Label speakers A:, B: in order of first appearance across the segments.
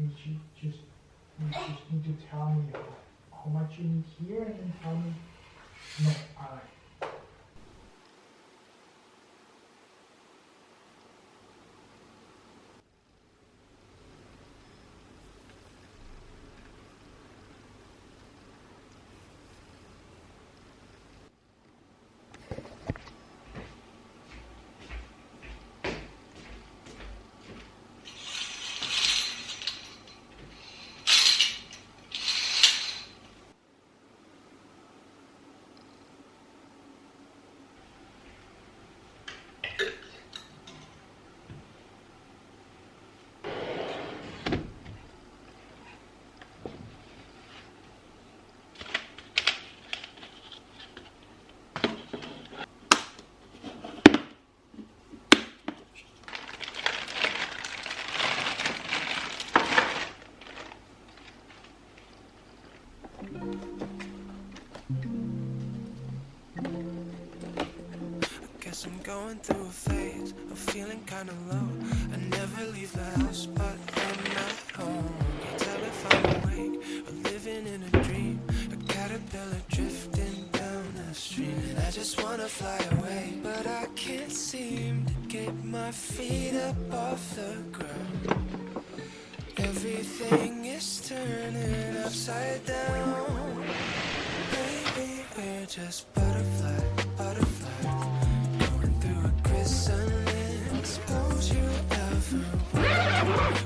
A: you just need to tell me how much you need here and then tell me, no, alright.
B: I'm going through a phase of feeling kinda low. I never leave the house, but I'm not home. Can't tell if I'm awake or living in a dream. A caterpillar drifting down the street. I just wanna fly away, but I can't seem to get my feet up off the ground. Everything is turning upside down. Maybe we're just butterflies, butterflies. Suppose you ever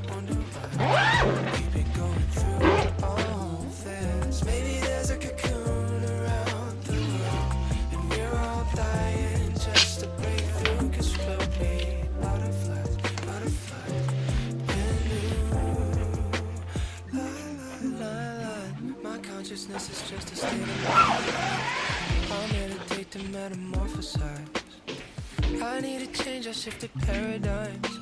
B: wonder why we've been going through all this. Maybe there's a cocoon around the world, and we're all dying just to break through. 'Cause we'll be butterflies, butterflies, brand new. La la la la. My consciousness is just a state of mind. I'll meditate to metamorphosize. I need a change, I shifted paradigms.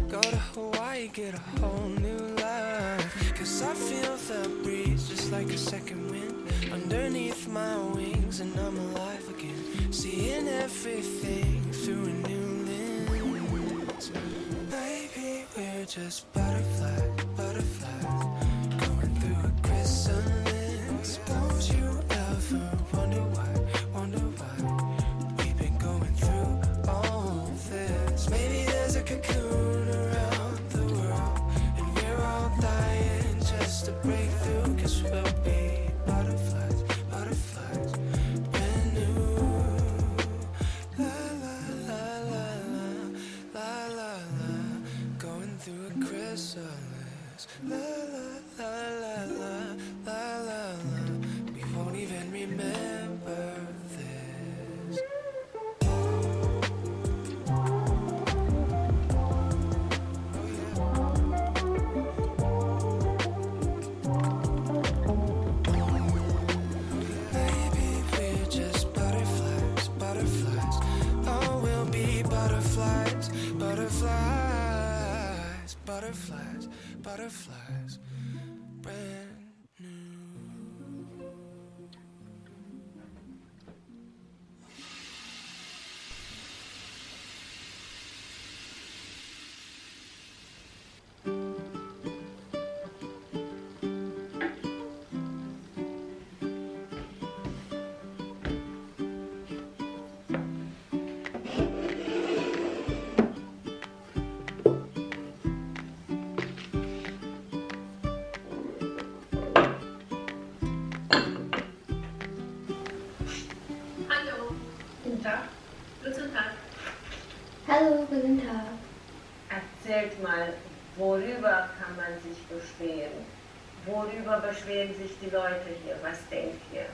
B: Go to Hawaii, get a whole new life. 'Cause I feel the breeze just like a second wind underneath my wings, and I'm alive again, seeing everything through a new lens. Maybe we're just butterflies, butterflies, going through a chrysalis. Suppose you ever wonder why, wonder why we've been going through all this. Maybe there's a cocoon around the world, and we're all dying just to break through. 'Cause we'll be butterflies, butterflies, brand new. La la la la la, la la la, going through a chrysalis. La la la la la, la la la, we won't even remember this. Butterflies, butterflies, brand new.
C: Guten Tag.
D: Hallo, guten Tag.
C: Erzählt mal, worüber kann man sich beschweren? Worüber beschweren sich die Leute hier? Was denkt ihr?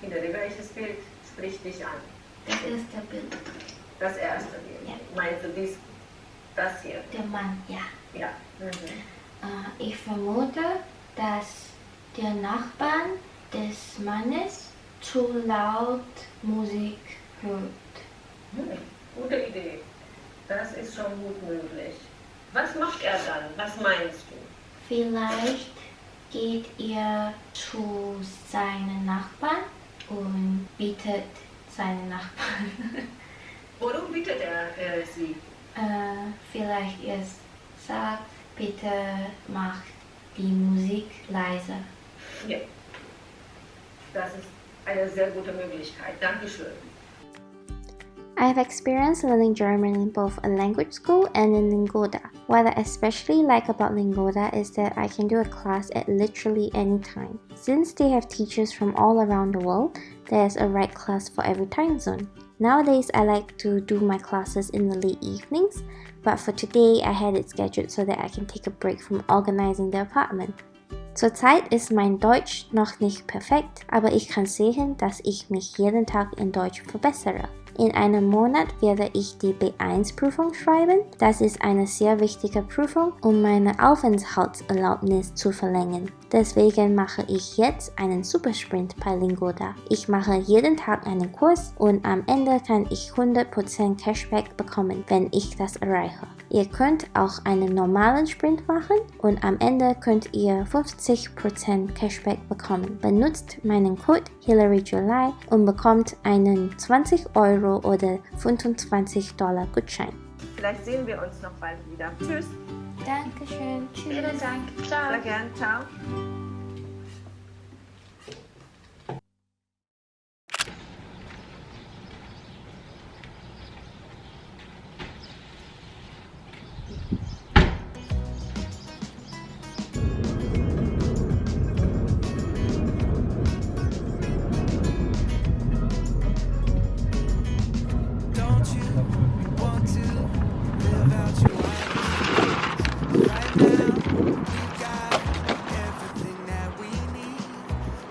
C: Hinter welches Bild spricht dich an?
D: Das erste Bild.
C: Das erste Bild?
D: Ja.
C: Meinst du das hier?
D: Der Mann, ja.
C: Ja. Mhm.
D: Ich vermute, dass der Nachbarn des Mannes zu laut Musik hört.
C: Gute Idee. Das ist schon gut möglich. Was macht er dann? Was meinst du?
D: Vielleicht geht er zu seinen Nachbarn und bittet seinen Nachbarn.
C: Worum bittet er sie?
D: Vielleicht er sagt, bitte macht die Musik leise.
C: Ja, das ist eine sehr gute Möglichkeit. Dankeschön.
E: I've experienced learning German in both a language school and in Lingoda. What I especially like about Lingoda is that I can do a class at literally any time. Since they have teachers from all around the world, there's a right class for every time zone. Nowadays, I like to do my classes in the late evenings, but for today, I had it scheduled so that I can take a break from organizing the apartment. Zurzeit ist mein Deutsch noch nicht perfekt, aber ich kann sehen, dass ich mich jeden Tag in Deutsch verbessere. In einem Monat werde ich die B1-Prüfung schreiben. Das ist eine sehr wichtige Prüfung, um meine Aufenthaltserlaubnis zu verlängern. Deswegen mache ich jetzt einen Supersprint bei Lingoda. Ich mache jeden Tag einen Kurs und am Ende kann ich 100% Cashback bekommen, wenn ich das erreiche. Ihr könnt auch einen normalen Sprint machen und am Ende könnt ihr 50% Cashback bekommen. Benutzt meinen Code HillaryJuly und bekommt einen 20 Euro oder $25 Gutschein.
C: Vielleicht sehen wir uns noch bald wieder. Tschüss.
D: Dankeschön. Tschüss.
C: Vielen Dank. Ciao. Sehr gern. Ciao.
B: Don't you want to live out your life? Right now, we've got everything that we need.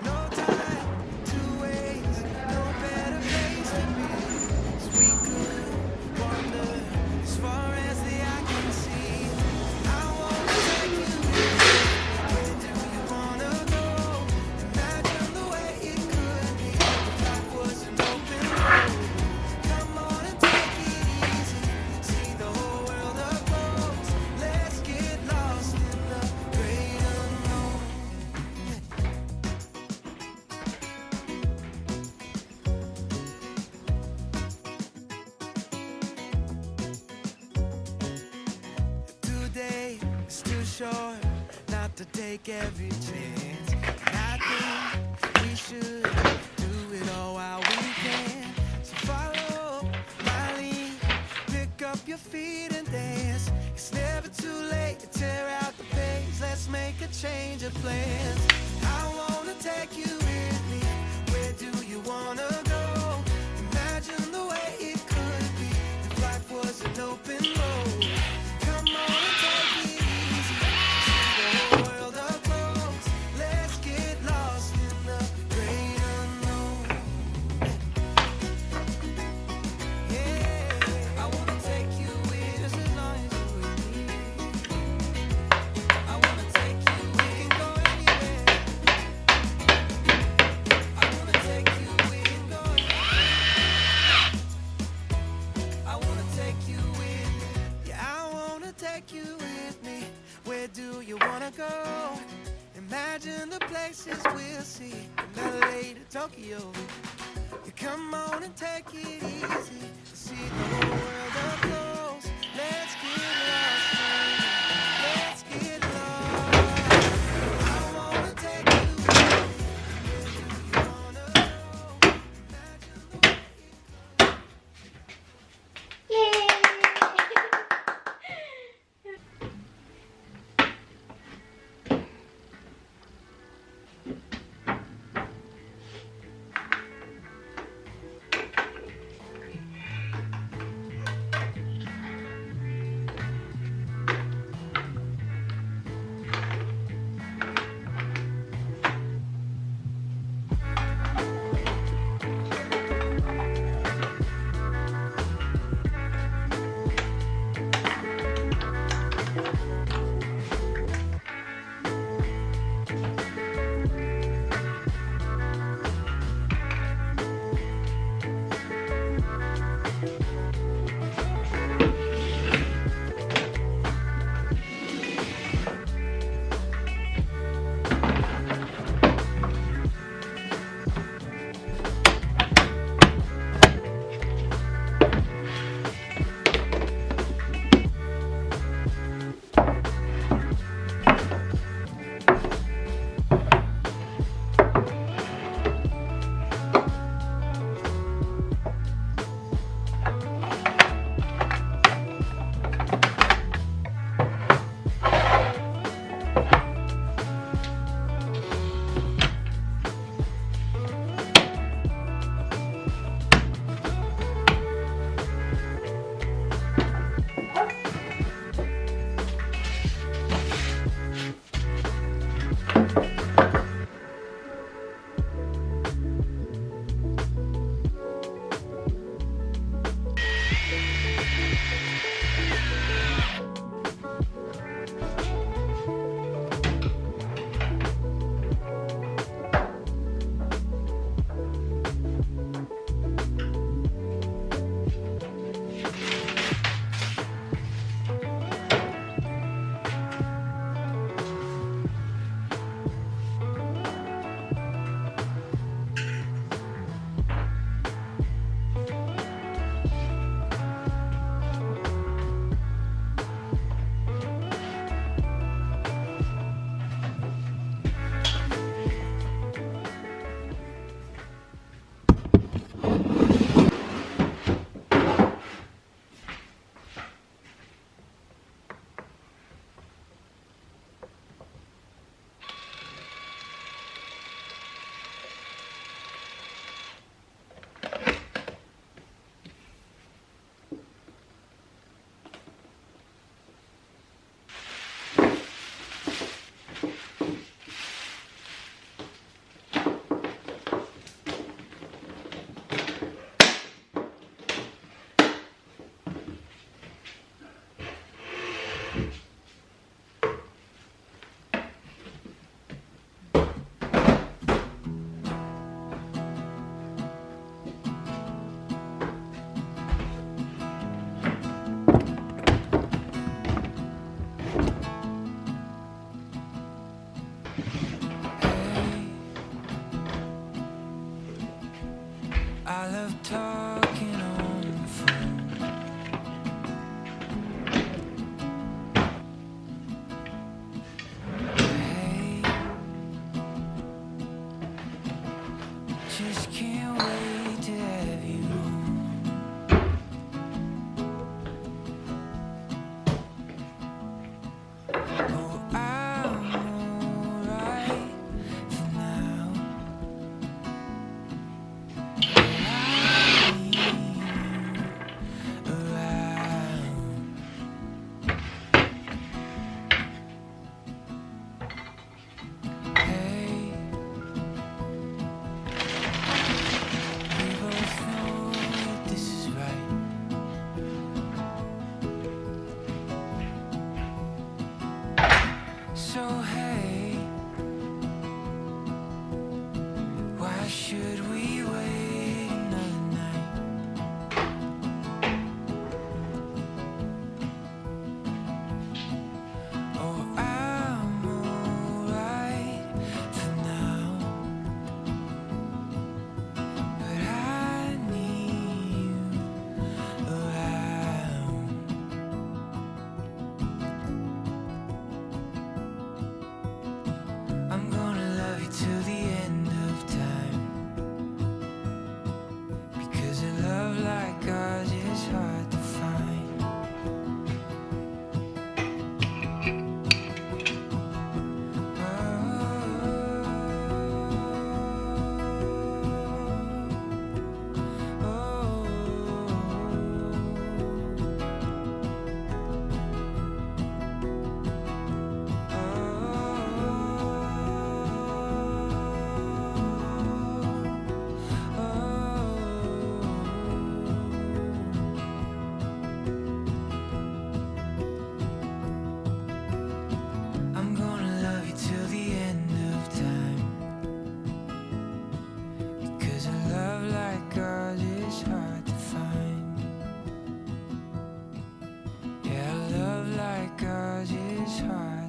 B: No time to waste, no better place to be. 'Cause we could wander as far as the eye can see. I wanna take you with me. Where do you wanna go? Imagine the way it could be if life was an open road. Come on and take it easy. See the whole world up close. Let's get lost in the great unknown. Today is too short not to take every chance. And I think we should do it all while we can. So follow my lead, pick up your feet and dance. It's never too late to tear out the page. Let's make a change of plans. I wanna take you with me. Where do you wanna go? Imagine the way it could be if life was an open road. Come on and take it easy. See the whole world up close. Let's get lost in the great unknown. Yeah, I wanna take you with us as long as you're with me. I wanna take you, we can go anywhere. I wanna take you, we can go anywhere. I wanna take you with me. Yeah, I wanna take you with me. Where do you wanna go? Imagine the places we'll see. From LA to Tokyo. You come on and take it easy. See the whole world up close. Let's get lost. Let's get lost. I wanna take you with me. Where do you wanna go? Imagine the way it could.
D: Yay!
B: talking on the phone. Hey, just can't wait to have you home. Oh, I'm alright for now. I need you around. Hey, we both know that this is right. So hey, why should we wait another night? Oh, I'm alright for now, but I need you around. I'm gonna love you till the end of time, because a love like ours is hard to find. I'm gonna love you till the end of time, because a love like ours is hard to find. Yeah, a love like ours is hard